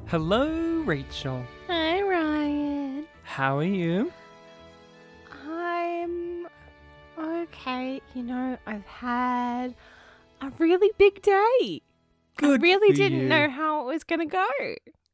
Hello, Rachel. Hi, Ryan. How are you? I'm okay. I've had a really big day. Good I really for didn't you. know how it was going to go.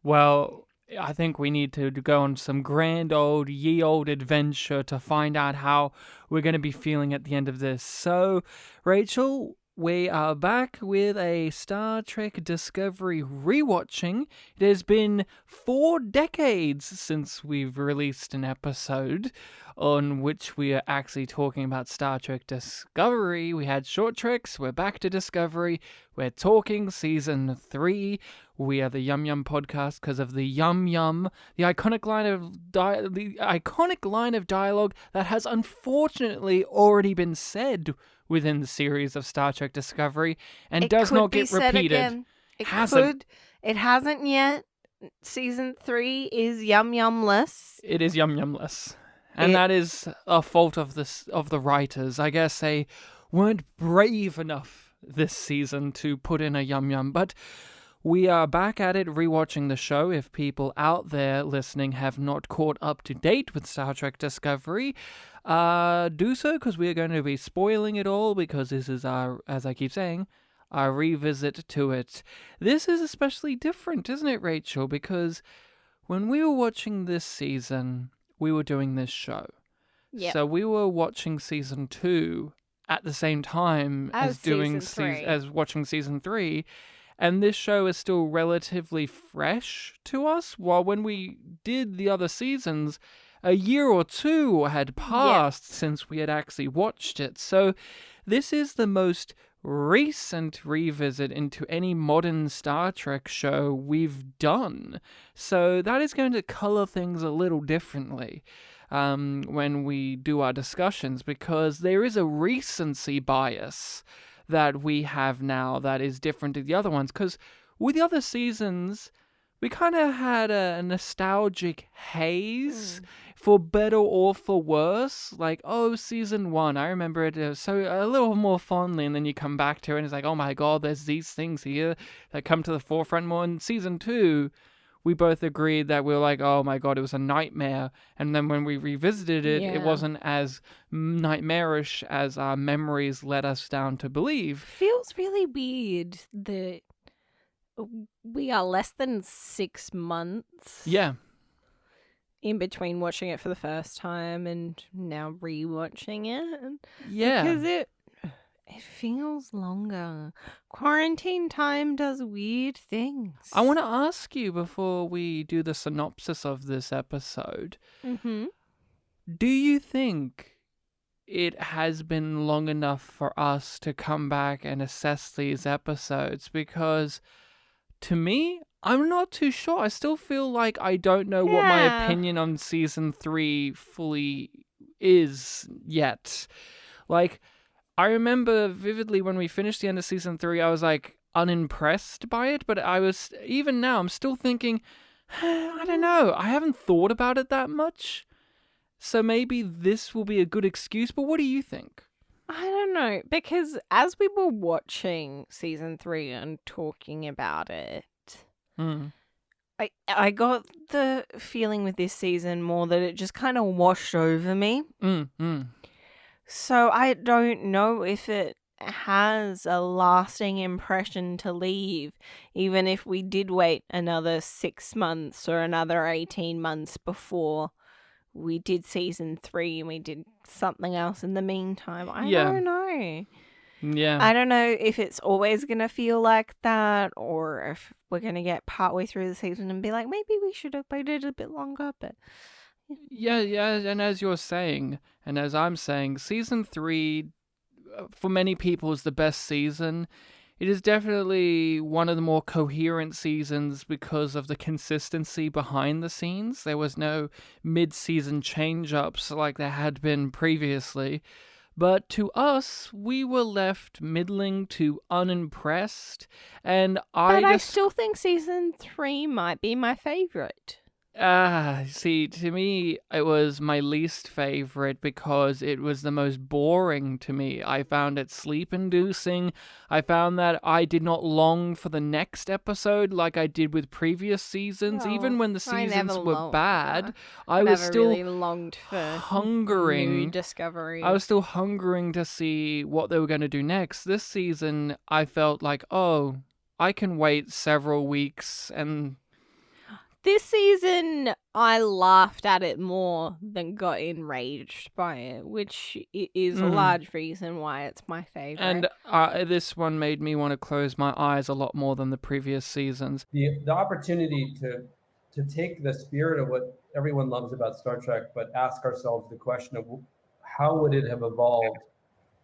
Well, I think we need to go on some grand old, ye old adventure to find out how we're going to be feeling at the end of this. So, Rachel, we are back with a Star Trek Discovery rewatching. It has been 4 decades since we've released an episode on which we are actually talking about Star Trek Discovery. We had Short Treks, we're back to Discovery, we're talking Season 3. We are the YumYumPodcast because of the Yum Yum, the iconic line of dialogue that has unfortunately already been said within the series of Star Trek Discovery and does not get repeated. Again. It hasn't yet. Season 3 is Yum Yumless. It is Yum Yumless. And that is a fault of the writers. I guess they weren't brave enough this season to put in a Yum Yum. But we are back at it rewatching the show. If people out there listening have not caught up to date with Star Trek Discovery, do so, because we are going to be spoiling it all, because this is our, as I keep saying, our revisit to it. This is especially different, isn't it, Rachel? Because when we were watching this season, we were doing this show. Yep. So we were watching Season 2 at the same time as doing as watching Season 3. And this show is still relatively fresh to us, while when we did the other seasons, a year or two had passed since we had actually watched it. So this is the most recent revisit into any modern Star Trek show we've done. So that is going to color things a little differently when we do our discussions, because there is a recency bias that we have now that is different to the other ones. Because with the other seasons, we kind of had a nostalgic haze, for better or for worse. Like, Season 1, I remember it so a little more fondly, and then you come back to it and it's like, oh my god, there's these things here that come to the forefront more. In Season 2, we both agreed that we were like, oh my god, it was a nightmare. And then when we revisited it, it wasn't as nightmarish as our memories led us down to believe. Feels really weird that we are less than 6 months in between watching it for the first time and now rewatching it. Because it feels longer. Quarantine time does weird things. I want to ask you, before we do the synopsis of this episode, do you think it has been long enough for us to come back and assess these episodes? Because to me, I'm not too sure. I still feel like I don't know what my opinion on Season 3 fully is yet. Like, I remember vividly when we finished the end of Season 3, I was like unimpressed by it, but even now, I'm still thinking, I don't know, I haven't thought about it that much. So maybe this will be a good excuse, but what do you think? I don't know, because as we were watching Season 3 and talking about it, I got the feeling with this season more that it just kind of washed over me. So I don't know if it has a lasting impression to leave, even if we did wait another 6 months or another 18 months before we did Season 3 and we did something else in the meantime. I don't know. Yeah. I don't know if it's always going to feel like that, or if we're going to get partway through the season and be like, maybe we should have waited a bit longer, but... Yeah, and as you're saying, and as I'm saying, Season 3, for many people, is the best season. It is definitely one of the more coherent seasons because of the consistency behind the scenes. There was no mid-season change-ups like there had been previously. But to us, we were left middling to unimpressed, and I still think Season 3 might be my favourite. See, to me, it was my least favorite because it was the most boring to me. I found it sleep-inducing. I found that I did not long for the next episode like I did with previous seasons. Even when the seasons were bad, I was still really longed for hungering. New discovery. I was still hungering to see what they were going to do next. This season, I felt like, oh, I can wait several weeks and... This season, I laughed at it more than got enraged by it, which is a large reason why it's my favorite. And this one made me want to close my eyes a lot more than the previous seasons. The opportunity to take the spirit of what everyone loves about Star Trek, but ask ourselves the question of how would it have evolved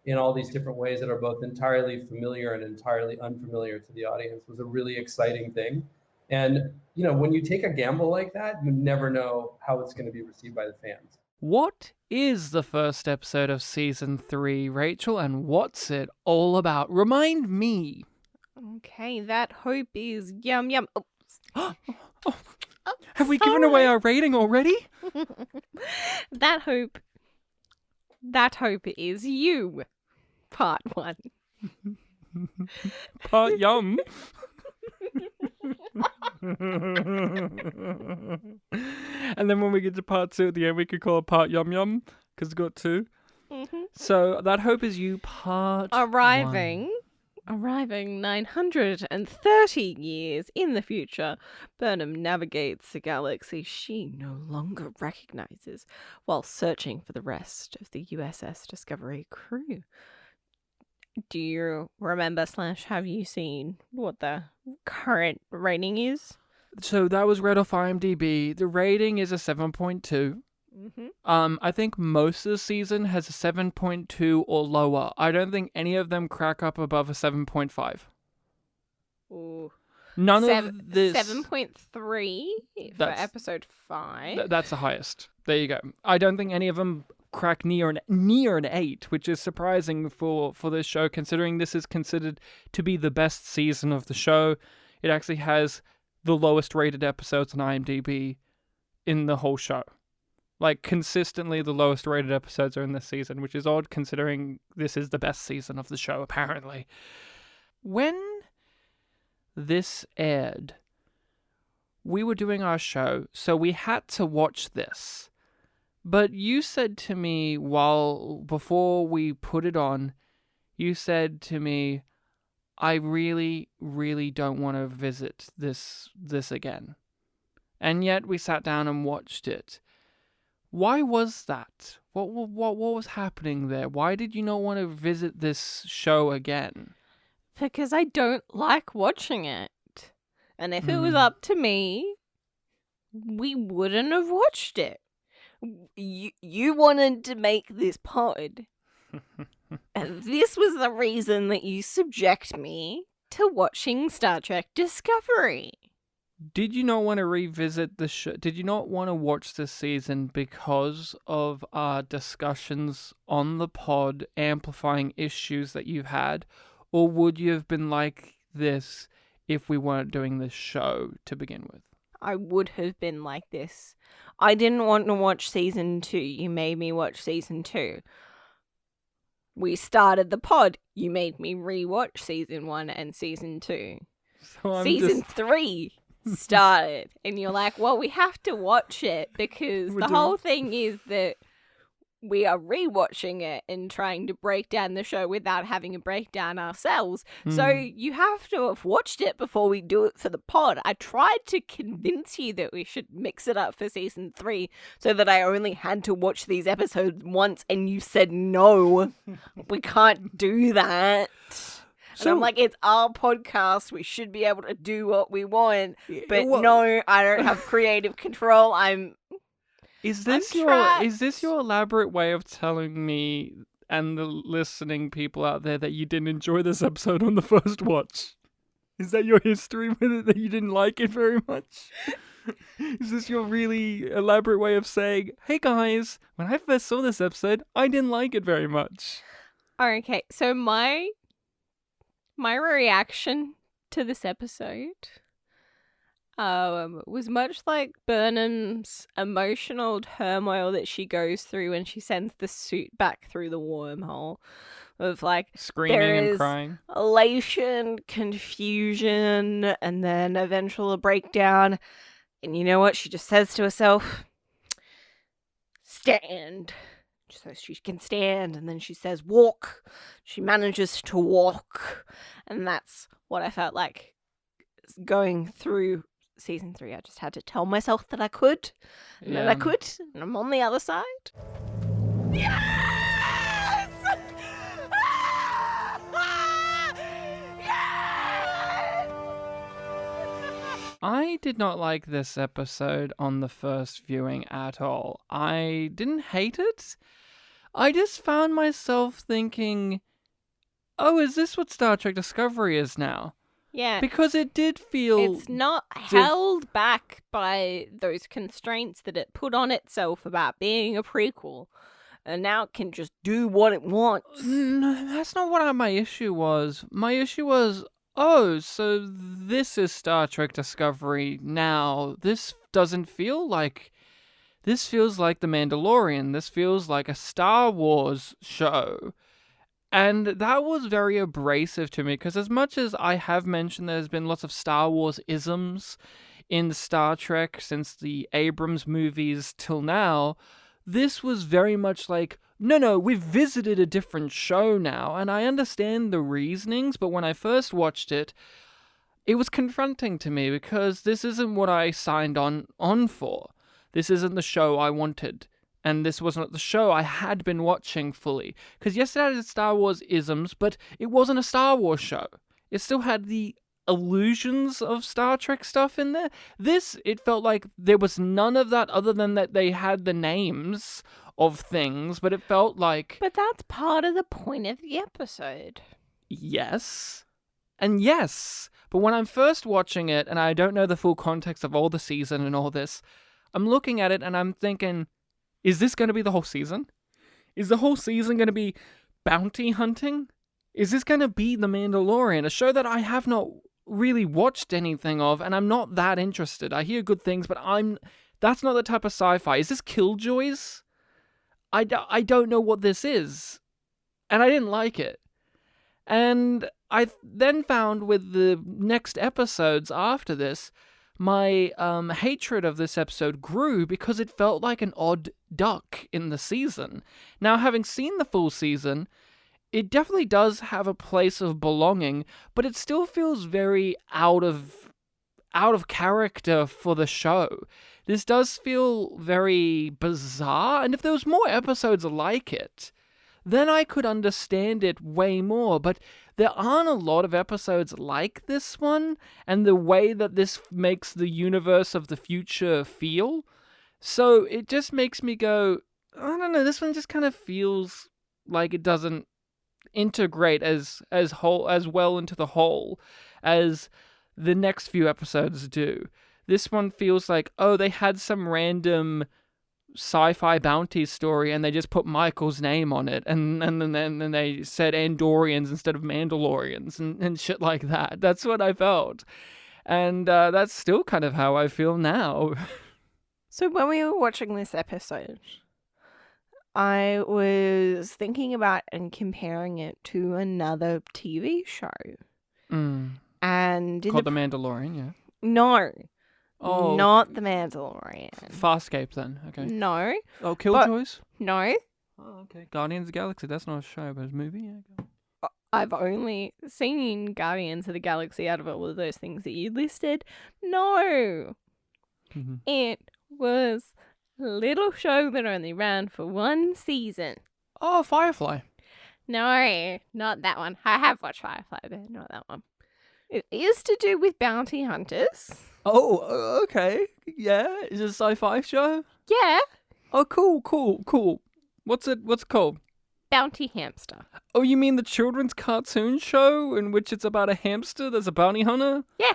in all these different ways that are both entirely familiar and entirely unfamiliar to the audience was a really exciting thing. And, you know, when you take a gamble like that, you never know how it's going to be received by the fans. What is the first episode of Season 3, Rachel, and what's it all about? Remind me. Okay, that hope is Yum Yum. Oh, have we given away our rating already? That hope is you, part 1. Part Yum. And then when we get to part 2 at the end, we could call it part Yum Yum because it's got 2. Mm-hmm. So that hope is you, part Arriving 930 years in the future, Burnham navigates a galaxy she no longer recognizes while searching for the rest of the USS Discovery crew. Do you remember / have you seen what the current rating is? So that was read off IMDb. The rating is a 7.2. Mm-hmm. I think most of the season has a 7.2 or lower. I don't think any of them crack up above a 7.5. Ooh. None of this... 7.3 for episode 5. That's the highest. There you go. I don't think any of them crack near an 8, which is surprising for this show, considering this is considered to be the best season of the show. It actually has the lowest rated episodes on IMDb in the whole show. Like, consistently the lowest rated episodes are in this season, which is odd considering this is the best season of the show, apparently. When this aired, we were doing our show, so we had to watch this. But you said to me before we put it on, you said to me, I really, really don't want to visit this again. And yet we sat down and watched it. Why was that? What was happening there? Why did you not want to visit this show again? Because I don't like watching it. And if it was up to me, we wouldn't have watched it. You wanted to make this pod. And this was the reason that you subject me to watching Star Trek Discovery. Did you not want to revisit the show? Did you not want to watch this season because of our discussions on the pod amplifying issues that you've had? Or would you have been like this if we weren't doing this show to begin with? I would have been like this. I didn't want to watch season 2. You made me watch season 2. We started the pod. You made me rewatch season 1 and season 2. So season 3 started. And you're like, well, we have to watch it because whole thing is that we are rewatching it and trying to break down the show without having a breakdown ourselves. So you have to have watched it before we do it for the pod. I tried to convince you that we should mix it up for season 3 so that I only had to watch these episodes once, and you said no, we can't do that. And I'm like, it's our podcast. We should be able to do what we want. But no, I don't have creative control. Is this your elaborate way of telling me and the listening people out there that you didn't enjoy this episode on the first watch? Is that your history with it, that you didn't like it very much? Is this your really elaborate way of saying, hey guys, when I first saw this episode, I didn't like it very much? Okay, so my reaction to this episode, was much like Burnham's emotional turmoil that she goes through when she sends the suit back through the wormhole. Of like screaming and crying, elation, confusion, and then eventual breakdown. And you know what? She just says to herself, stand. So she can stand, and then she says, walk. She manages to walk. And that's what I felt like going through season 3. I just had to tell myself that I could, and that I could, and I'm on the other side. Yes! I did not like this episode on the first viewing at all. I didn't hate it. I just found myself thinking, oh, is this what Star Trek Discovery is now? Yeah. Because it did feel... It's not held back by those constraints that it put on itself about being a prequel. And now it can just do what it wants. No, that's not what my issue was. My issue was... oh, so this is Star Trek Discovery now. This doesn't feel like... this feels like The Mandalorian. This feels like a Star Wars show. And that was very abrasive to me, because as much as I have mentioned there's been lots of Star Wars isms in Star Trek since the Abrams movies till now, this was very much like... no, we've visited a different show now, and I understand the reasonings, but when I first watched it, it was confronting to me, because this isn't what I signed on for. This isn't the show I wanted, and this wasn't the show I had been watching fully. Because yes, it had Star Wars isms, but it wasn't a Star Wars show. It still had the illusions of Star Trek stuff in there. This, it felt like there was none of that other than that they had the names of things, but it felt like... but that's part of the point of the episode. Yes. And yes. But when I'm first watching it, and I don't know the full context of all the season and all this, I'm looking at it and I'm thinking, is this going to be the whole season? Is the whole season going to be bounty hunting? Is this going to be The Mandalorian, a show that I have not really watched anything of, and I'm not that interested? I hear good things, but that's not the type of sci-fi. Is this Killjoys? I don't know what this is, and I didn't like it. And I then found with the next episodes after this, my hatred of this episode grew because it felt like an odd duck in the season. Now, having seen the full season, it definitely does have a place of belonging, but it still feels very out of character for the show. This does feel very bizarre, and if there was more episodes like it, then I could understand it way more, but there aren't a lot of episodes like this one, and the way that this makes the universe of the future feel, so it just makes me go, I don't know, this one just kind of feels like it doesn't integrate as well into the whole as the next few episodes do. This one feels like, oh, they had some random sci-fi bounty story and they just put Michael's name on it, and then they said Andorians instead of Mandalorians and shit like that. That's what I felt. And that's still kind of how I feel now. So when we were watching this episode, I was thinking about and comparing it to another TV show. And called The Mandalorian, yeah. No. Oh, not The Mandalorian. Farscape, then. Okay. No. Oh, Killjoys? No. Oh, okay. Guardians of the Galaxy. That's not a show, but it's a movie. Yeah. I've only seen Guardians of the Galaxy out of all of those things that you listed. No. Mm-hmm. It was a little show that only ran for one season. Oh, Firefly. No, not that one. I have watched Firefly, but not that one. It is to do with bounty hunters. Oh, okay. Yeah? Is it a sci-fi show? Yeah. Oh, cool. What's it called? Bounty Hamster. Oh, you mean the children's cartoon show in which it's about a hamster that's a bounty hunter? Yeah.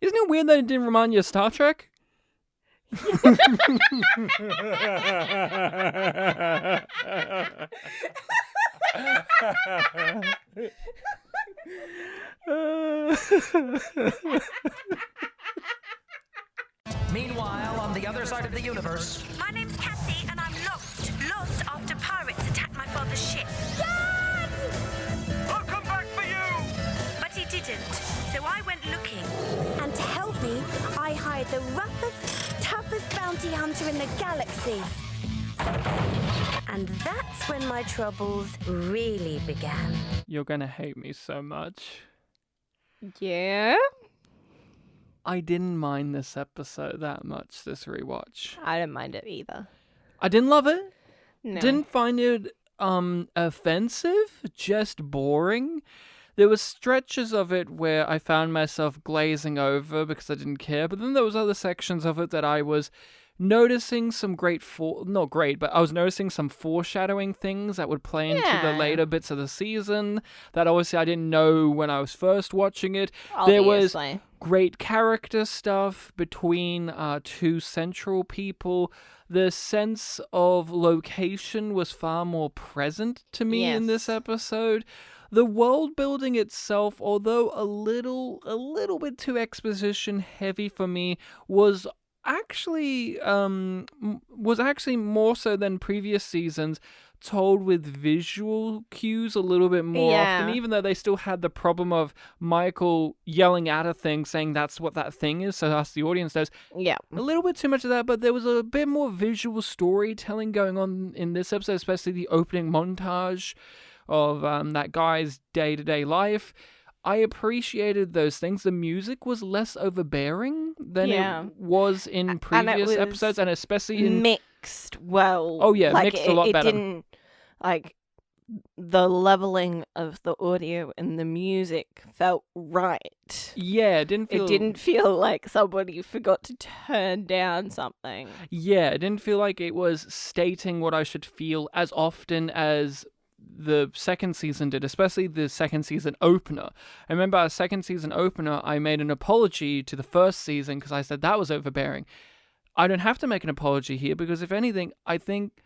Isn't it weird that it didn't remind you of Star Trek? side of the universe. My name's Cassie, and I'm lost. Lost after pirates attacked my father's ship. Dad! I'll come back for you! But he didn't, so I went looking. And to help me, I hired the roughest, toughest bounty hunter in the galaxy. And that's when my troubles really began. You're gonna hate me so much. Yeah? I didn't mind this episode that much, this rewatch. I didn't mind it either. I didn't love it. No. Didn't find it offensive, just boring. There was stretches of it where I found myself glazing over because I didn't care, but then there was other sections of it that I was noticing some I was noticing some foreshadowing things that would play into the later bits of the season that obviously I didn't know when I was first watching it. Obviously. There was great character stuff between two central people. The sense of location was far more present to me in this episode. The world building itself, although a little bit too exposition heavy for me, was actually more so than previous seasons, told with visual cues a little bit more often, even though they still had the problem of Michael yelling at a thing saying that's what that thing is, so us the audience knows. A little bit too much of that, but there was a bit more visual storytelling going on in this episode, especially the opening montage of that guy's day-to-day life. I appreciated those things. The music was less overbearing than it was in previous episodes, and especially in mixed well. Oh yeah, mixed a lot better. It didn't the leveling of the audio and the music felt right. Yeah, it didn't feel like somebody forgot to turn down something. Yeah, it didn't feel like it was stating what I should feel as often as the second season did, especially the second season opener. I remember our second season opener, I made an apology to the first season because I said that was overbearing. I don't have to make an apology here because if anything, I think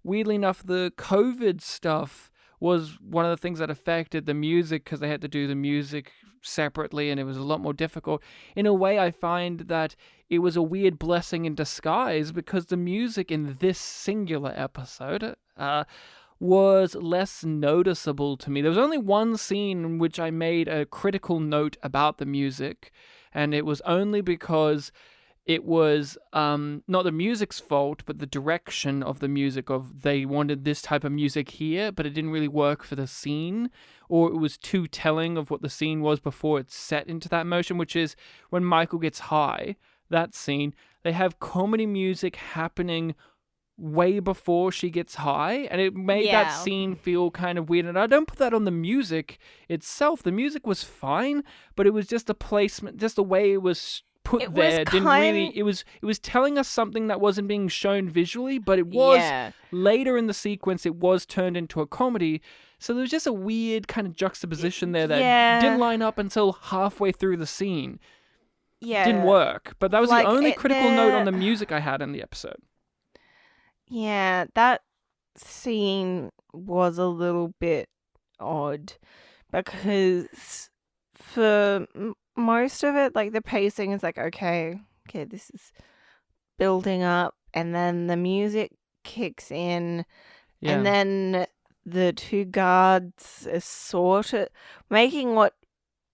weirdly enough, the COVID stuff was one of the things that affected the music because they had to do the music separately and it was a lot more difficult. In a way, I find that it was a weird blessing in disguise because the music in this singular episode was less noticeable to me. There was only one scene in which I made a critical note about the music, and it was only because it was not the music's fault, but the direction of the music. Of they wanted this type of music here, but it didn't really work for the scene, or it was too telling of what the scene was before it set into that motion, which is when Michael gets high, that scene. They have comedy music happening way before she gets high, and it made that scene feel kind of weird. And I don't put that on the music itself. The music was fine, but it was just the placement, just the way it was put it there it was telling us something that wasn't being shown visually, but it was later in the sequence it was turned into a comedy. So there was just a weird kind of juxtaposition there that didn't line up until halfway through the scene. Didn't work. But that was the only critical note on the music I had in the episode. Yeah, that scene was a little bit odd because for most of it, like the pacing is like, okay, this is building up, and then the music kicks in, and then the two guards are sort of making what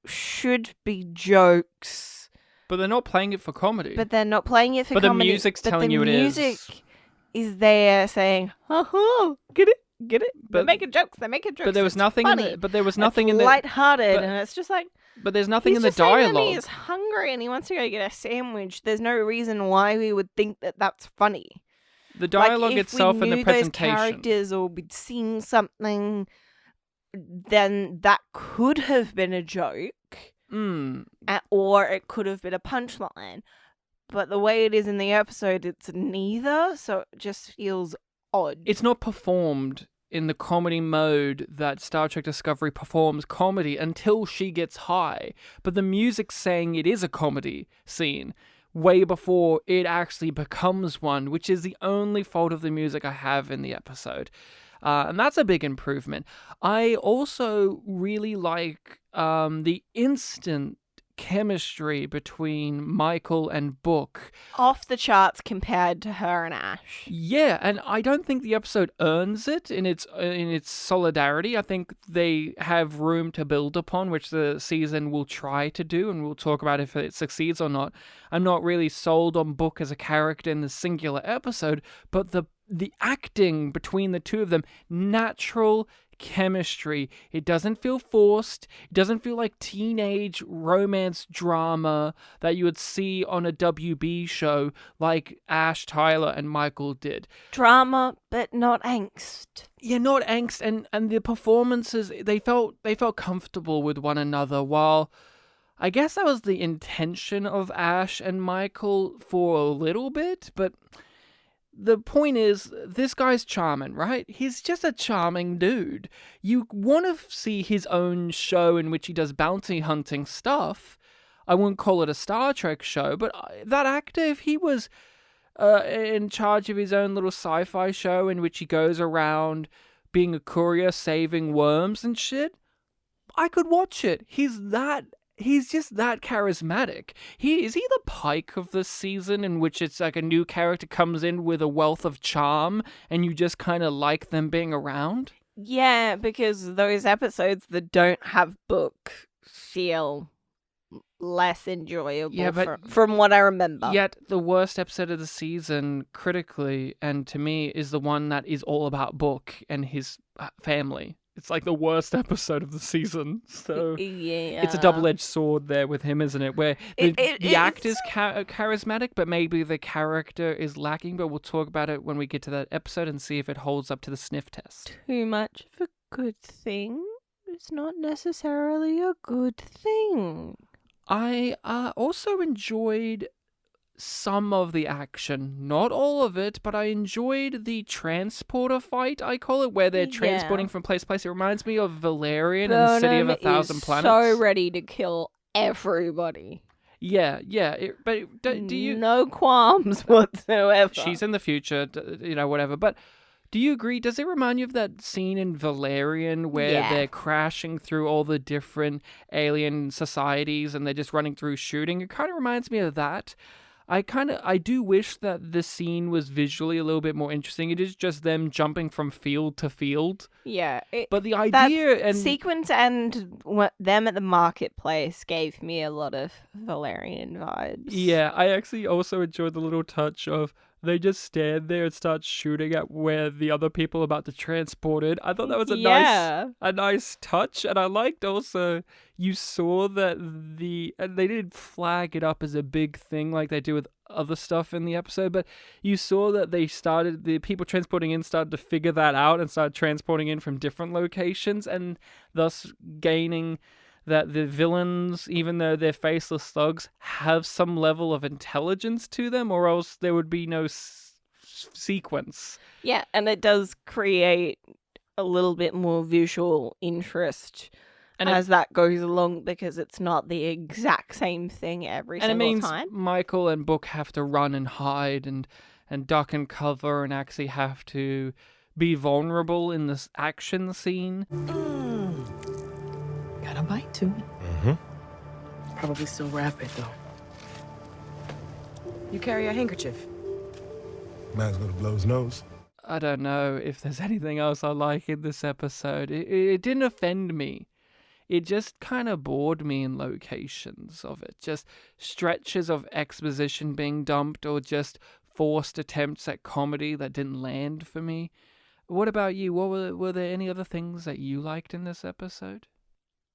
should be jokes. But they're not playing it for comedy. But the music's telling you it is. The music is there saying, get it? They're making jokes. But there was nothing in the lighthearted, and it's just like. But there's nothing in the dialogue. He's hungry and he wants to go get a sandwich. There's no reason why we would think that that's funny. The dialogue itself and the presentation. If we knew those characters or we'd seen something, then that could have been a joke, or it could have been a punchline. But the way it is in the episode, it's neither, so it just feels odd. It's not performed in the comedy mode that Star Trek Discovery performs comedy until she gets high. But the music's saying it is a comedy scene way before it actually becomes one, which is the only fault of the music I have in the episode. And that's a big improvement. I also really like the instant chemistry between Michael and Book. Off the charts compared to her and Ash. Yeah, and I don't think the episode earns it in its solidarity. I think they have room to build upon, which the season will try to do, and we'll talk about if it succeeds or not. I'm not really sold on Book as a character in the singular episode, but the acting between the two of them, natural chemistry. It doesn't feel forced. It doesn't feel like teenage romance drama that you would see on a WB show like Ash, Tyler, and Michael did. Drama, but not angst. Yeah, not angst, and the performances, they felt comfortable with one another, while I guess that was the intention of Ash and Michael for a little bit, but the point is, this guy's charming, right? He's just a charming dude. You want to see his own show in which he does bounty hunting stuff. I wouldn't call it a Star Trek show, but that actor, if he was in charge of his own little sci-fi show in which he goes around being a courier saving worms and shit, I could watch it. He's just that charismatic. Is he the Pike of the season, in which it's like a new character comes in with a wealth of charm and you just kind of like them being around? Yeah, because those episodes that don't have Book feel less enjoyable from what I remember. Yet the worst episode of the season, critically, and to me, is the one that is all about Book and his family. It's like the worst episode of the season, so yeah. It's a double-edged sword there with him, isn't it? Where the actor's charismatic, but maybe the character is lacking, but we'll talk about it when we get to that episode and see if it holds up to the sniff test. Too much of a good thing is not necessarily a good thing. I also enjoyed some of the action, not all of it, but I enjoyed the transporter fight, I call it, where they're transporting from place to place. It reminds me of Valerian and the City of a Thousand Planets. So ready to kill everybody. Yeah. But do you? No qualms whatsoever. She's in the future, whatever. But do you agree? Does it remind you of that scene in Valerian where they're crashing through all the different alien societies and they're just running through shooting? It kind of reminds me of that. I do wish that the scene was visually a little bit more interesting. It is just them jumping from field to field. Yeah. But the idea and sequence and them at the marketplace gave me a lot of Valerian vibes. Yeah, I actually also enjoyed the little touch of they just stand there and start shooting at where the other people are about to transport it. I thought that was a nice touch, and I liked also you saw that and they didn't flag it up as a big thing like they do with other stuff in the episode, but you saw that the people transporting in started to figure that out and started transporting in from different locations, and thus gaining that the villains, even though they're faceless thugs, have some level of intelligence to them, or else there would be no sequence. Yeah, and it does create a little bit more visual interest as that goes along, because it's not the exact same thing every single time. And it means Michael and Book have to run and hide and duck and cover and actually have to be vulnerable in this action scene. Got a bite to it. Mm-hmm. Probably still wrap it, though. You carry a handkerchief. Might as well blow his nose. I don't know if there's anything else I like in this episode. It didn't offend me. It just kind of bored me in locations of it. Just stretches of exposition being dumped, or just forced attempts at comedy that didn't land for me. What about you? Were there any other things that you liked in this episode?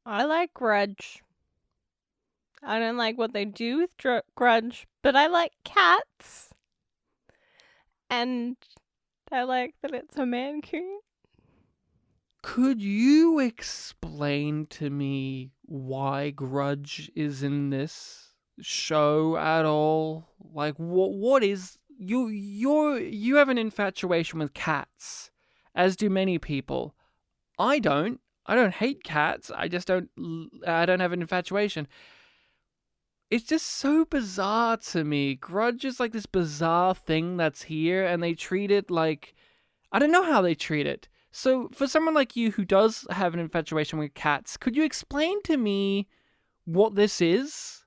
I like Grudge. I don't like what they do with Grudge, but I like cats. And I like that it's a mancoon. Could you explain to me why Grudge is in this show at all? Like, what is you have an infatuation with cats, as do many people. I don't hate cats. I don't have an infatuation. It's just so bizarre to me. Grudge is like this bizarre thing that's here, and they treat it like, I don't know how they treat it. So for someone like you who does have an infatuation with cats, could you explain to me what this is?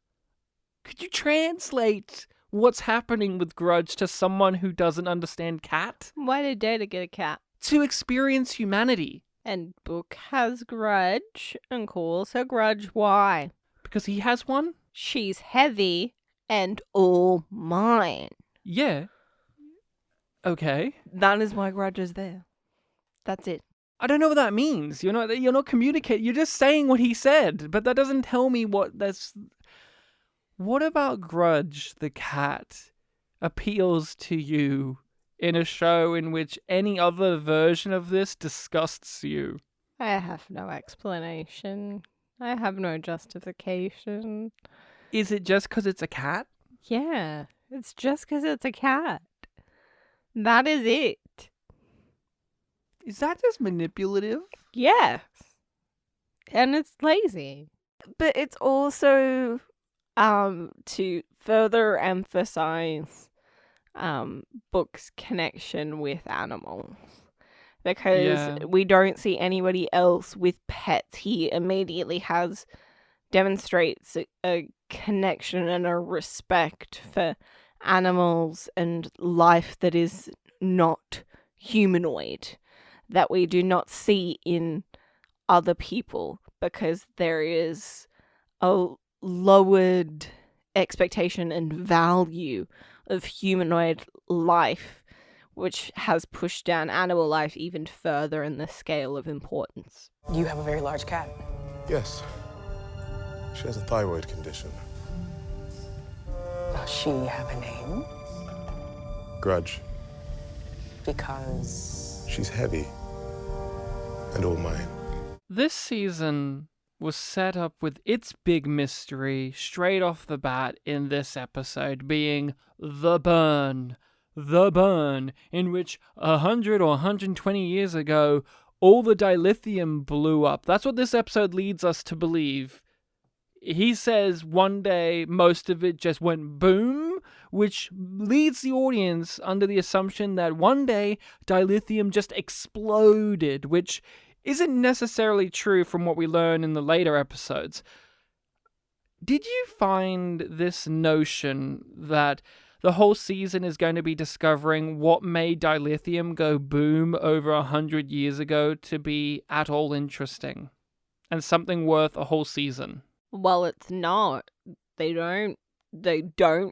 Could you translate what's happening with Grudge to someone who doesn't understand cat? Why did Data get a cat? To experience humanity. And Book has Grudge and calls her Grudge. Why? Because he has one? She's heavy and all mine. Yeah. Okay. That is why Grudge is there. That's it. I don't know what that means. You're not communicating. You're just saying what he said, but that doesn't tell me what that's... What about Grudge, the cat, appeals to you in a show in which any other version of this disgusts you? I have no explanation. I have no justification. Is it just because it's a cat? Yeah, it's just because it's a cat. That is it. Is that just manipulative? Yes. And it's lazy. But it's also to further emphasize Book's connection with animals. Because we don't see anybody else with pets. He immediately demonstrates a connection and a respect for animals and life that is not humanoid, that we do not see in other people, because there is a lowered expectation and value of humanoid life, which has pushed down animal life even further in the scale of importance. You have a very large cat. Yes. She has a thyroid condition. Does she have a name? Grudge. Because... She's heavy. And all mine. This season was set up with its big mystery straight off the bat in this episode being the burn. The burn, in which 100 or 120 years ago, all the dilithium blew up. That's what this episode leads us to believe. He says one day most of it just went boom, which leads the audience under the assumption that one day dilithium just exploded, which isn't necessarily true from what we learn in the later episodes. Did you find this notion that the whole season is going to be discovering what made dilithium go boom over 100 years ago to be at all interesting and something worth a whole season? Well, it's not. They don't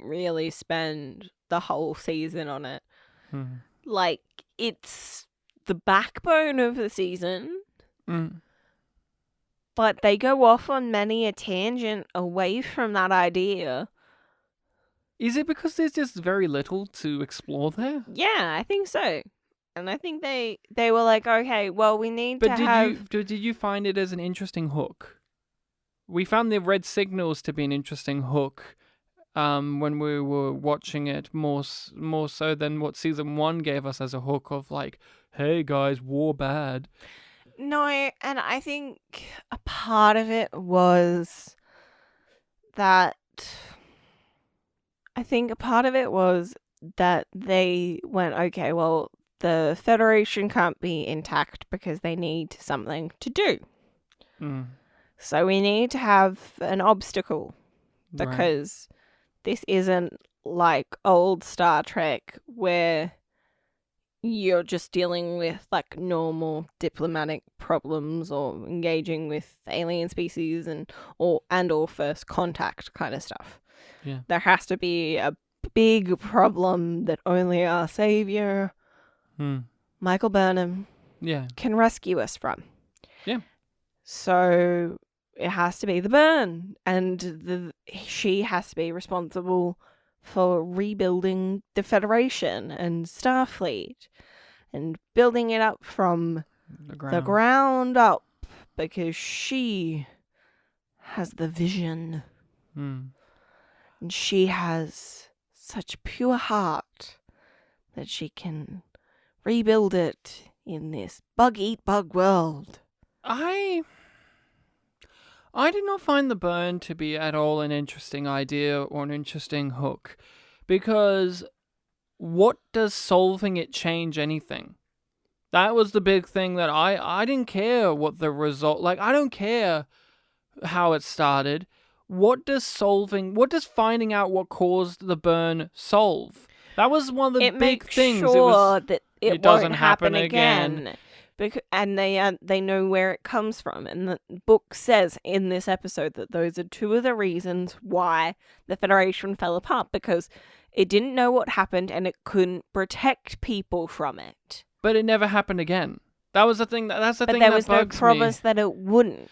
really spend the whole season on it. Like, it's the backbone of the season. But they go off on many a tangent away from that idea. Is it because there's just very little to explore there? Yeah, I think so. And I think they were like, okay, well, we need to have... But did you find it as an interesting hook? We found the red signals to be an interesting hook when we were watching it, more so than what season 1 gave us as a hook of like, hey guys, war bad. No, and I think a part of it was that... they went, okay, well, the Federation can't be intact because they need something to do. So we need to have an obstacle, because this isn't like old Star Trek where you're just dealing with like normal diplomatic problems or engaging with alien species and or first contact kind of stuff. Yeah. There has to be a big problem that only our savior, Michael Burnham, can rescue us from. Yeah. So it has to be the burn, and she has to be responsible for rebuilding the Federation and Starfleet and building it up from the ground up, because she has the vision. And she has such pure heart that she can rebuild it in this bug-eat-bug world. I did not find the burn to be at all an interesting idea or an interesting hook, because what does solving it change anything? That was the big thing that I didn't care what the result, like, I don't care how it started. what does finding out what caused the burn solve? That was one of the big things. Sure that it doesn't won't happen again. And they know where it comes from. And the book says in this episode that those are two of the reasons why the Federation fell apart, because it didn't know what happened and it couldn't protect people from it. But it never happened again. That was the thing. That's the thing that that bugs me. But there was no promise that it wouldn't.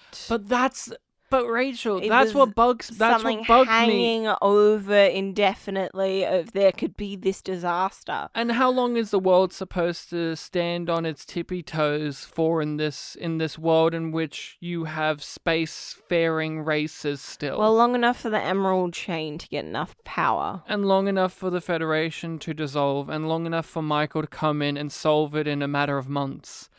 But Rachel, that's what bugs me. Something hanging over indefinitely of there could be this disaster. And how long is the world supposed to stand on its tippy toes for in this world in which you have spacefaring races still? Well, long enough for the Emerald Chain to get enough power. And long enough for the Federation to dissolve, and long enough for Michael to come in and solve it in a matter of months.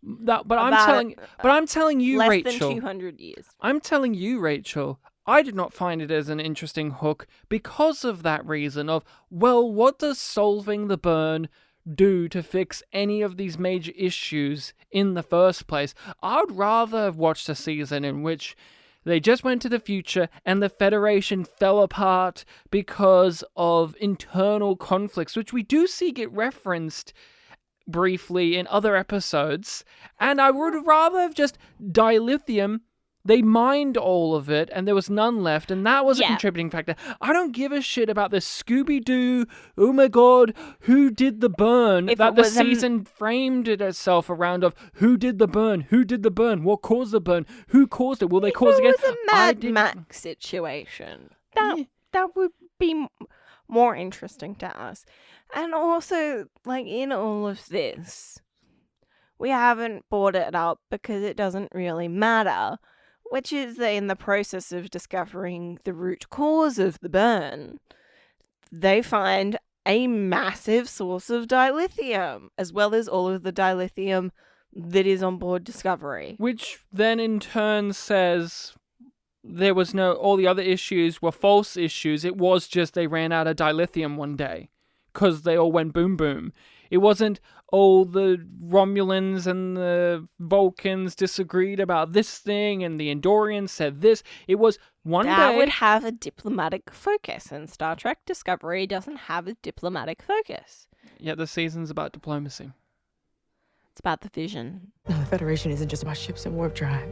I'm telling you, less Rachel. Less than 200 years. I'm telling you, Rachel. I did not find it as an interesting hook because of that reason of, well, what does solving the burn do to fix any of these major issues in the first place? I would rather have watched a season in which they just went to the future and the Federation fell apart because of internal conflicts, which we do see get referenced briefly in other episodes, and I would rather have just dilithium. They mined all of it, and there was none left, and that was a contributing factor. I don't give a shit about this Scooby-Doo, oh my god, who did the burn, that the season framed it itself around of who did the burn, what caused the burn, who caused it, will they cause it again? It was a Mad Max situation. That would be more interesting to us. And also, like, in all of this, we haven't brought it up because it doesn't really matter, which is that in the process of discovering the root cause of the burn, they find a massive source of dilithium, as well as all of the dilithium that is on board Discovery. Which then in turn says there was all the other issues were false issues. It was just they ran out of dilithium one day. Because they all went boom boom. It wasn't, the Romulans and the Vulcans disagreed about this thing and the Andorians said this. It was one day. That would have a diplomatic focus, and Star Trek Discovery doesn't have a diplomatic focus. Yeah, the season's about diplomacy. It's about the vision. No, the Federation isn't just about ships and warp drive.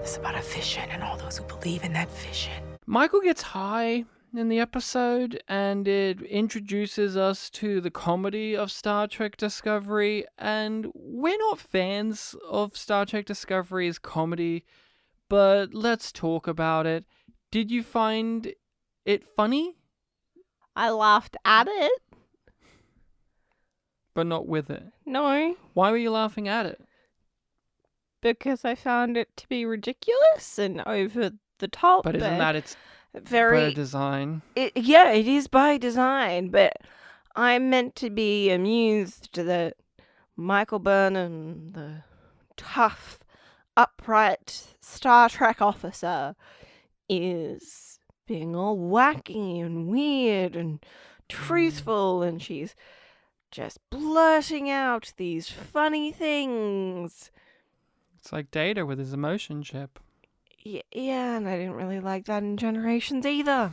It's about a vision and all those who believe in that vision. Michael gets high in the episode, and it introduces us to the comedy of Star Trek Discovery, and we're not fans of Star Trek Discovery's comedy, but let's talk about it. Did you find it funny? I laughed at it. But not with it? No. Why were you laughing at it? Because I found it to be ridiculous and over the top. But isn't that its very by design? It is by design, but I'm meant to be amused that Michael Burnham, the tough, upright Star Trek officer, is being all wacky and weird and truthful, and she's just blurting out these funny things. It's like Data with his emotion chip. Yeah, and I didn't really like that in Generations either.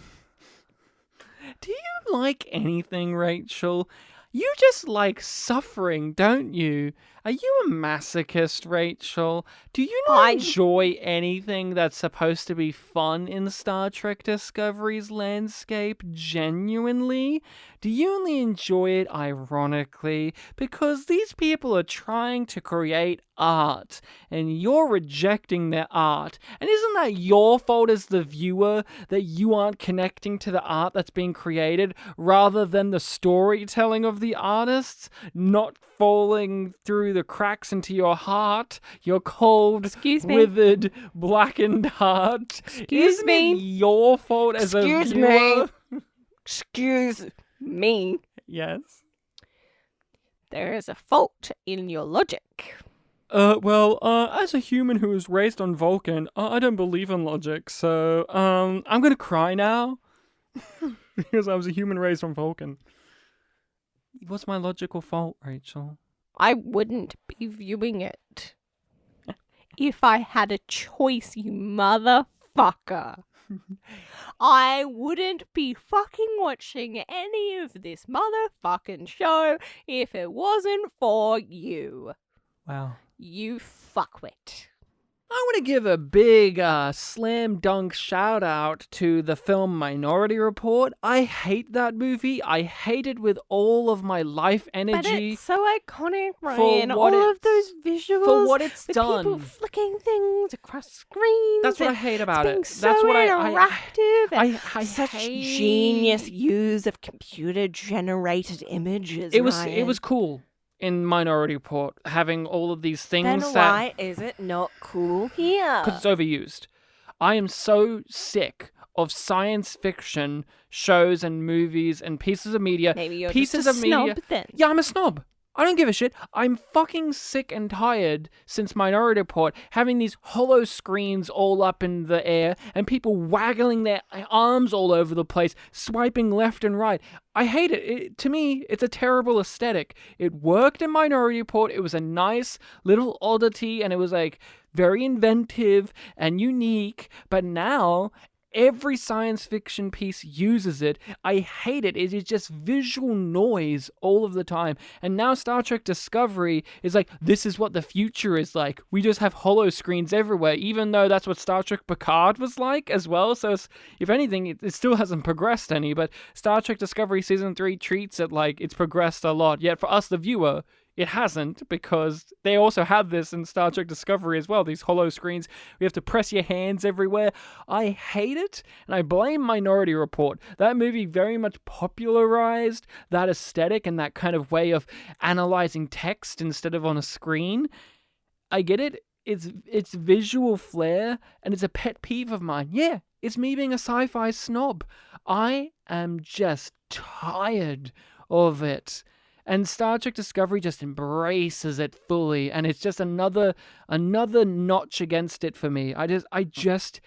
Do you like anything, Rachel? You just like suffering, don't you? Are you a masochist, Rachel? Do you not enjoy anything that's supposed to be fun in Star Trek Discovery's landscape genuinely? Do you only enjoy it ironically? Because these people are trying to create art, and you're rejecting their art. And isn't that your fault as the viewer that you aren't connecting to the art that's being created rather than the storytelling of the artists not falling through the cracks into your heart, your cold, withered, blackened heart? Isn't it your fault as a viewer? Excuse me. Yes? There is a fault in your logic. As a human who was raised on Vulcan, I don't believe in logic, so, I'm gonna cry now. Because I was a human raised on Vulcan. What's my logical fault, Rachel? I wouldn't be viewing it. if I had a choice, you motherfucker. I wouldn't be fucking watching any of this motherfucking show if it wasn't for you. Wow. You fuckwit. I want to give a big slam dunk shout out to the film Minority Report. I hate that movie. I hate it with all of my life energy. But it's so iconic, Ryan. All of those visuals. For what it's with done. People flicking things across screens. That's what I hate about it. So That's what interactive. I such hate. Genius use of computer generated images. It was cool. In Minority Report, having all of these things then why is it not cool here? Because it's overused. I am so sick of science fiction shows and movies and pieces of media. Maybe you're pieces just a of media. snob then. Yeah, I'm a snob. I don't give a shit. I'm fucking sick and tired since Minority Report having these hollow screens all up in the air and people waggling their arms all over the place, swiping left and right. I hate it. To me, it's a terrible aesthetic. It worked in Minority Report. It was a nice little oddity and it was like very inventive and unique. But now every science fiction piece uses it. I hate it. It is just visual noise all of the time. And now Star Trek Discovery is like, this is what the future is like. We just have hollow screens everywhere, even though that's what Star Trek Picard was like as well. So if anything, it still hasn't progressed any. But Star Trek Discovery Season 3 treats it like it's progressed a lot. Yet for us, the viewer, it hasn't, because they also had this in Star Trek Discovery as well, these hollow screens. We have to press your hands everywhere. I hate it, and I blame Minority Report. That movie very much popularized that aesthetic and that kind of way of analyzing text instead of on a screen. I get it. It's visual flair, and it's a pet peeve of mine. Yeah, it's me being a sci-fi snob. I am just tired of it. And Star Trek Discovery just embraces it fully, and it's just another notch against it for me. I just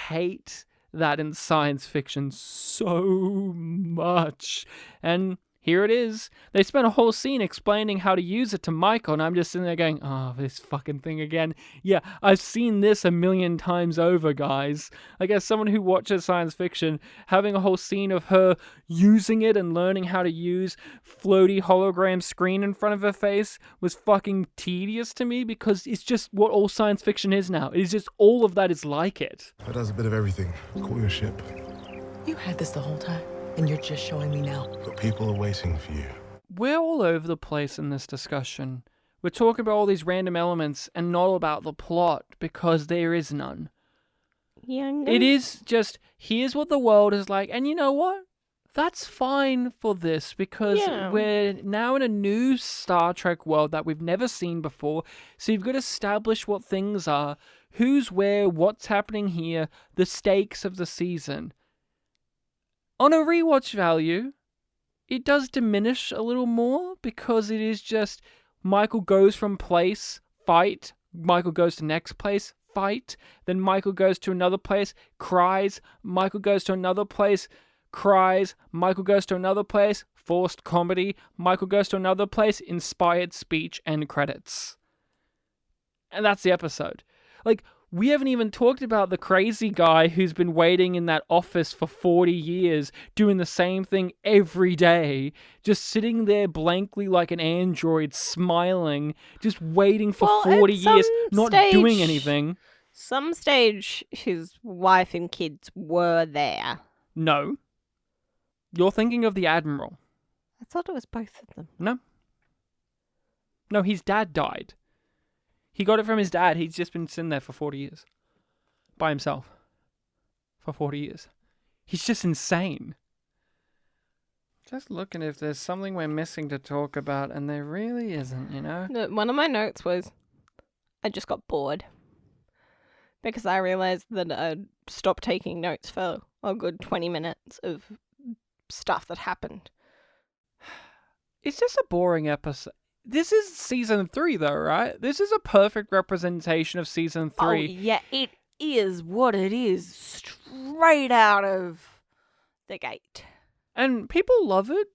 hate that in science fiction so much. And here it is. They spent a whole scene explaining how to use it to Michael, and I'm just sitting there going, oh, this fucking thing again. Yeah, I've seen this a million times over, guys. Like, as someone who watches science fiction, having a whole scene of her using it and learning how to use floaty hologram screen in front of her face was fucking tedious to me, because it's just what all science fiction is now. It is just all of that is like it. That does a bit of everything. Call your ship. You had this the whole time, and you're just showing me now. But people are waiting for you. We're all over the place in this discussion. We're talking about all these random elements and not about the plot, because there is none. It is just, here's what the world is like, and you know what? That's fine for this, because we're now in a new Star Trek world that we've never seen before, so you've got to establish what things are, who's where, what's happening here, the stakes of the season. On a rewatch value, it does diminish a little more, because it is just Michael goes from place, fight, Michael goes to next place, fight, then Michael goes to another place, cries, Michael goes to another place, cries, Michael goes to another place, forced comedy, Michael goes to another place, inspired speech, and credits. And that's the episode. Like, we haven't even talked about the crazy guy who's been waiting in that office for 40 years, doing the same thing every day, just sitting there blankly like an android, smiling, just waiting for 40 years, not doing anything. Some stage, his wife and kids were there. No. You're thinking of the Admiral. I thought it was both of them. No, his dad died. He got it from his dad. He's just been sitting there for 40 years. By himself. For 40 years. He's just insane. Just looking if there's something we're missing to talk about, and there really isn't, you know? One of my notes was, I just got bored. Because I realized that I'd stopped taking notes for a good 20 minutes of stuff that happened. It's just a boring episode. This is season 3, though, right? This is a perfect representation of season 3. Oh, yeah, it is what it is. Straight out of the gate. And people love it.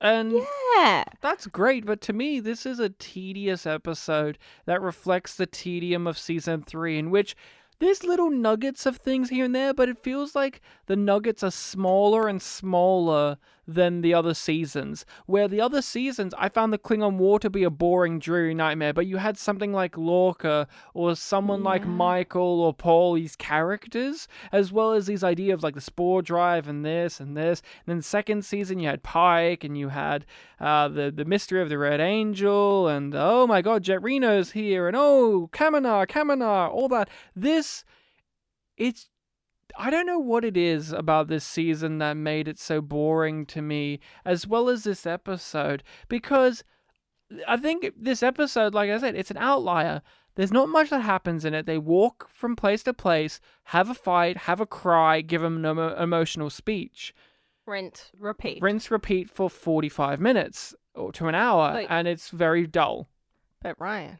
And yeah, that's great, but to me, this is a tedious episode that reflects the tedium of season 3, in which there's little nuggets of things here and there, but it feels like the nuggets are smaller and smaller than the other seasons. Where the other seasons, I found the Klingon War to be a boring, dreary nightmare, but you had something like Lorca or someone like Michael or Paul, these characters, as well as these ideas of like the spore drive and this and this. And then the second season, you had Pike and you had the mystery of the Red Angel and oh my god, Jet Reno's here and oh, Kaminar, all that. I don't know what it is about this season that made it so boring to me, as well as this episode, because I think this episode, like I said, it's an outlier. There's not much that happens in it. They walk from place to place, have a fight, have a cry, give them an emotional speech. Rinse, repeat. Rinse, repeat for 45 minutes or to an hour, and it's very dull. But Ryan.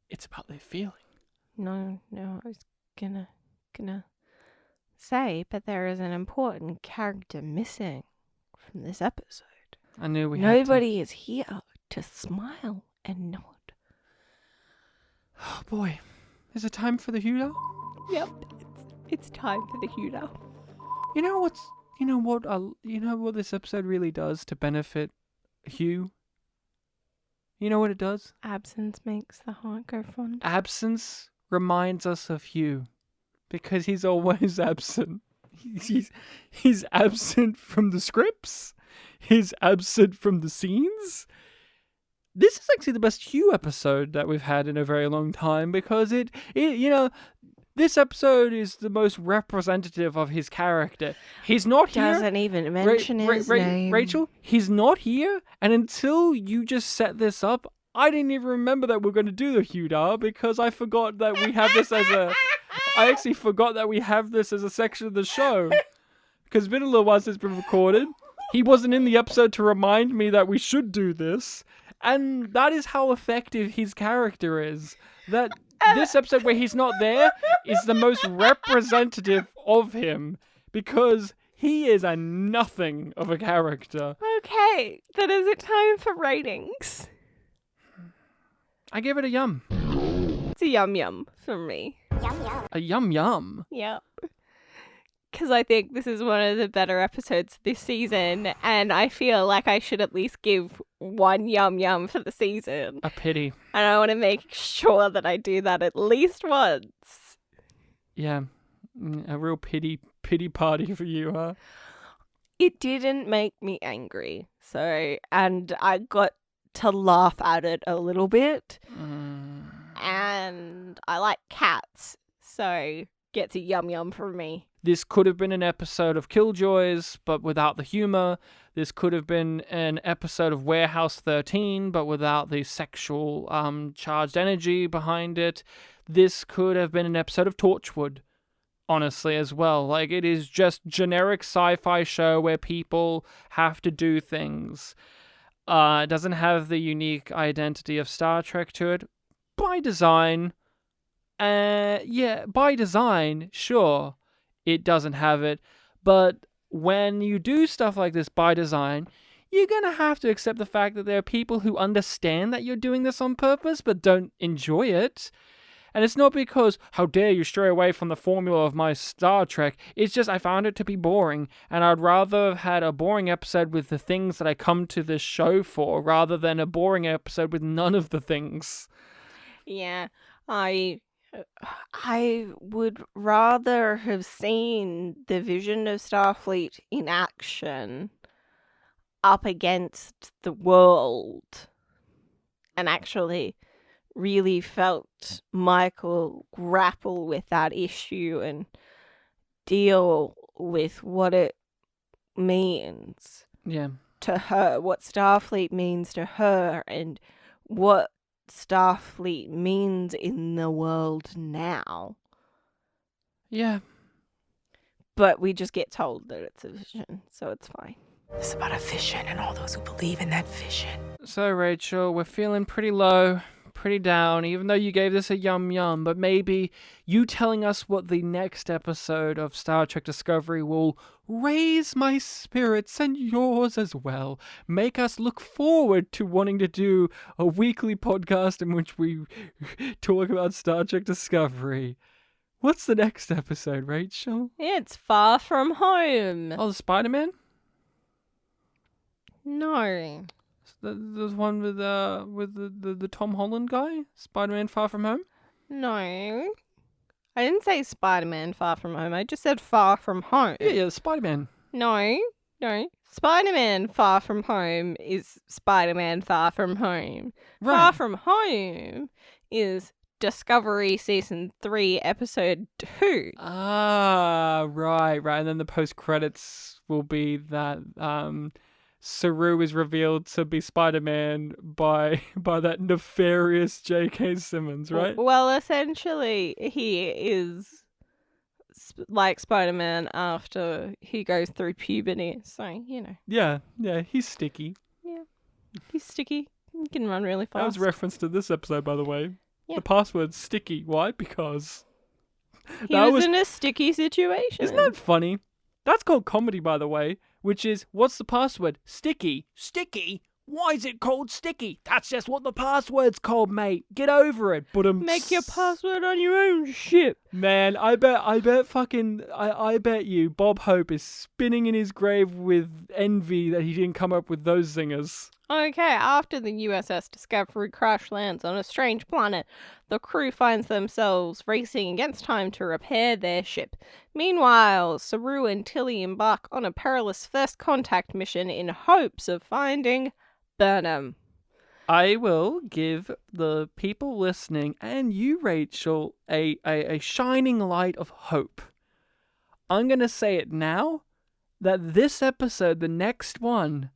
It's about their feeling. No, I was gonna say, but there is an important character missing from this episode. I knew we Nobody is here to smile and nod. Oh boy, is it time for the Huda? Yep, it's time for the Huda. You know what this episode really does to benefit Hugh? You know what it does? Absence makes the heart go fond. Absence reminds us of Hugh. Because he's always absent. He's absent from the scripts. He's absent from the scenes. This is actually the best Hugh episode that we've had in a very long time because this episode is the most representative of his character. He's not here. Doesn't even mention his name. Rachel, he's not here, and until you just set this up, I didn't even remember that we're going to do the Huda because I forgot that we have this as a... I actually forgot that we have this as a section of the show. Because it's been a little while since it's been recorded. He wasn't in the episode to remind me that we should do this. And that is how effective his character is. That this episode where he's not there is the most representative of him. Because he is a nothing of a character. Okay, then is it time for ratings? I give it a yum. It's a yum yum for me. Yum yum. A yum yum. Yep. Because I think this is one of the better episodes this season, and I feel like I should at least give one yum yum for the season. A pity. And I want to make sure that I do that at least once. Yeah. A real pity party for you, huh? It didn't make me angry. And I got to laugh at it a little bit. And I like cats, so gets a yum yum from me. This could have been an episode of Killjoys, but without the humor. This could have been an episode of Warehouse 13, but without the sexual charged energy behind it. This could have been an episode of Torchwood, honestly, as well. Like, it is just generic sci-fi show where people have to do things. It doesn't have the unique identity of Star Trek to it. By design, by design, sure, it doesn't have it. But when you do stuff like this by design, you're going to have to accept the fact that there are people who understand that you're doing this on purpose, but don't enjoy it. And it's not because, how dare you stray away from the formula of my Star Trek. It's just I found it to be boring. And I'd rather have had a boring episode with the things that I come to this show for, rather than a boring episode with none of the things. Yeah, I would rather have seen the vision of Starfleet in action up against the world and actually really felt Michael grapple with that issue and deal with what it means to her, what Starfleet means to her, and what Starfleet means in the world now. Yeah. But we just get told that it's a vision, so it's fine. It's about a vision and all those who believe in that vision. So, Rachel, we're feeling pretty low, pretty down, even though you gave this a yum yum, but maybe you telling us what the next episode of Star Trek Discovery will raise my spirits and yours as well. Make us look forward to wanting to do a weekly podcast in which we talk about Star Trek Discovery. What's the next episode, Rachel? It's Far From Home. Oh, the Spider-Man? No. There's one with the Tom Holland guy? Spider-Man Far From Home? No. I didn't say Spider-Man Far From Home. I just said Far From Home. Yeah, Spider-Man. No. Spider-Man Far From Home is Spider-Man Far From Home. Right. Far From Home is Discovery Season 3, Episode 2. Ah, right. And then the post-credits will be that Saru is revealed to be Spider-Man by that nefarious J.K. Simmons, right? Well, essentially, he is like Spider-Man after he goes through puberty. So, Yeah, he's sticky. Yeah, he's sticky. He can run really fast. That was reference to this episode, by the way. Yeah. The password's sticky. Why? Because he was in a sticky situation. Isn't that funny? That's called comedy, by the way, which is, what's the password? Sticky. Sticky? Why is it called sticky? That's just what the password's called, mate. Get over it. But make your password on your own ship. Man, I bet you Bob Hope is spinning in his grave with envy that he didn't come up with those zingers. Okay, after the USS Discovery crash lands on a strange planet, the crew finds themselves racing against time to repair their ship. Meanwhile, Saru and Tilly embark on a perilous first contact mission in hopes of finding Burnham. I will give the people listening and you, Rachel, a shining light of hope. I'm going to say it now that this episode, the next one,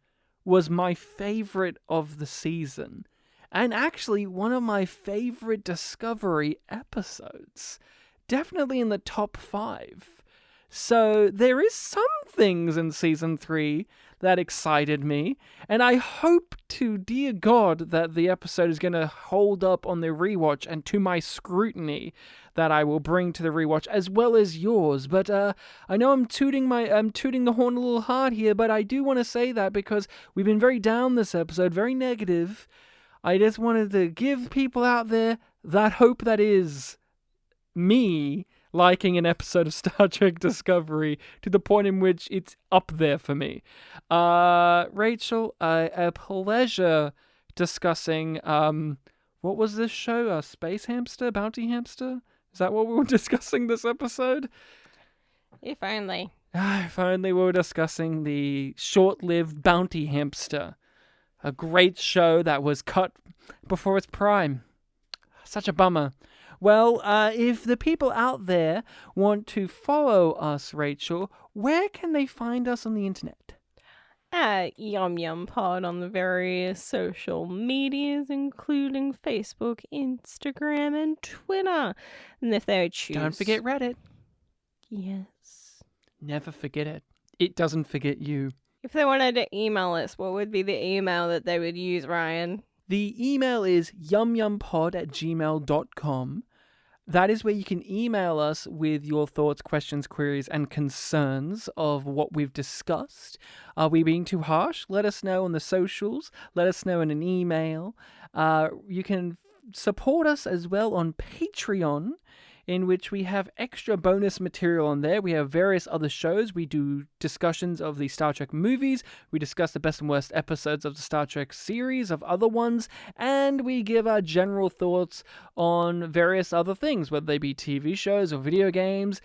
was my favorite of the season. And actually one of my favorite Discovery episodes. Definitely in the top 5. So there is some things in season 3 that excited me, and I hope to dear God that the episode is going to hold up on the rewatch and to my scrutiny that I will bring to the rewatch as well as yours. But I know I'm tooting the horn a little hard here, but I do want to say that because we've been very down this episode, very negative. I just wanted to give people out there that hope that is me liking an episode of Star Trek Discovery to the point in which it's up there for me. Rachel, a pleasure discussing, what was this show? Space Hamster? Bounty Hamster? Is that what we were discussing this episode? If only. If only we were discussing the short-lived Bounty Hamster. A great show that was cut before its prime. Such a bummer. Well, if the people out there want to follow us, Rachel, where can they find us on the internet? At YumYumPod on the various social medias, including Facebook, Instagram, and Twitter. And if they choose... Don't forget Reddit. Yes. Never forget it. It doesn't forget you. If they wanted to email us, what would be the email that they would use, Ryan? The email is yumyumpod@gmail.com. That is where you can email us with your thoughts, questions, queries, and concerns of what we've discussed. Are we being too harsh? Let us know on the socials. Let us know in an email. You can support us as well on Patreon, in which we have extra bonus material on there. We have various other shows. We do discussions of the Star Trek movies. We discuss the best and worst episodes of the Star Trek series, of other ones, and we give our general thoughts on various other things, whether they be TV shows or video games.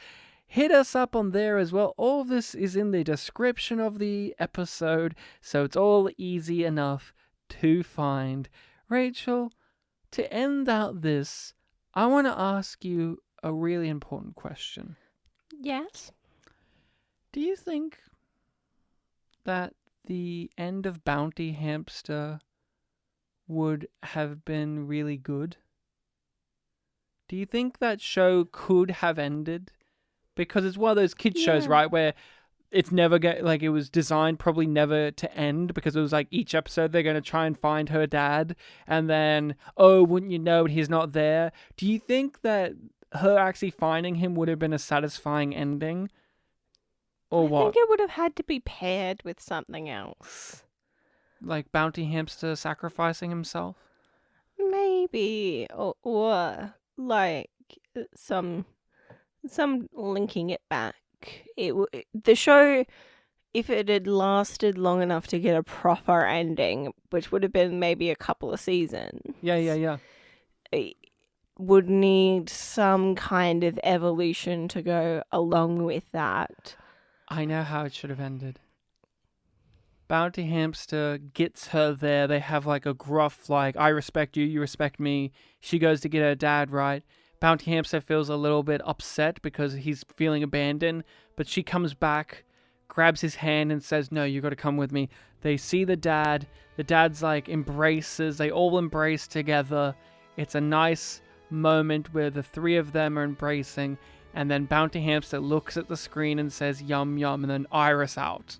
Hit us up on there as well. All of this is in the description of the episode, so it's all easy enough to find. Rachel, to end out this, I want to ask you a really important question. Yes? Do you think that the end of Bounty Hamster would have been really good? Do you think that show could have ended? Because it's one of those kids shows, right, where it's never it was designed probably never to end, because it was like each episode they're going to try and find her dad, and then, oh, wouldn't you know it, he's not there. Do you think that her actually finding him would have been a satisfying ending? Or what? I think it would have had to be paired with something else. Like Bounty Hamster sacrificing himself? Maybe. Or like some linking it back. The show, if it had lasted long enough to get a proper ending, which would have been maybe a couple of seasons. Yeah. It would need some kind of evolution to go along with that. I know how it should have ended. Bounty Hamster gets her there. They have like a gruff, like, I respect you, you respect me. She goes to get her dad, right? Bounty Hamster feels a little bit upset because he's feeling abandoned, but she comes back, grabs his hand and says, no, you got to come with me. They see the dad. The dad's like embraces. They all embrace together. It's a nice moment where the three of them are embracing, and then Bounty Hamster looks at the screen and says, yum, yum, and then Iris out.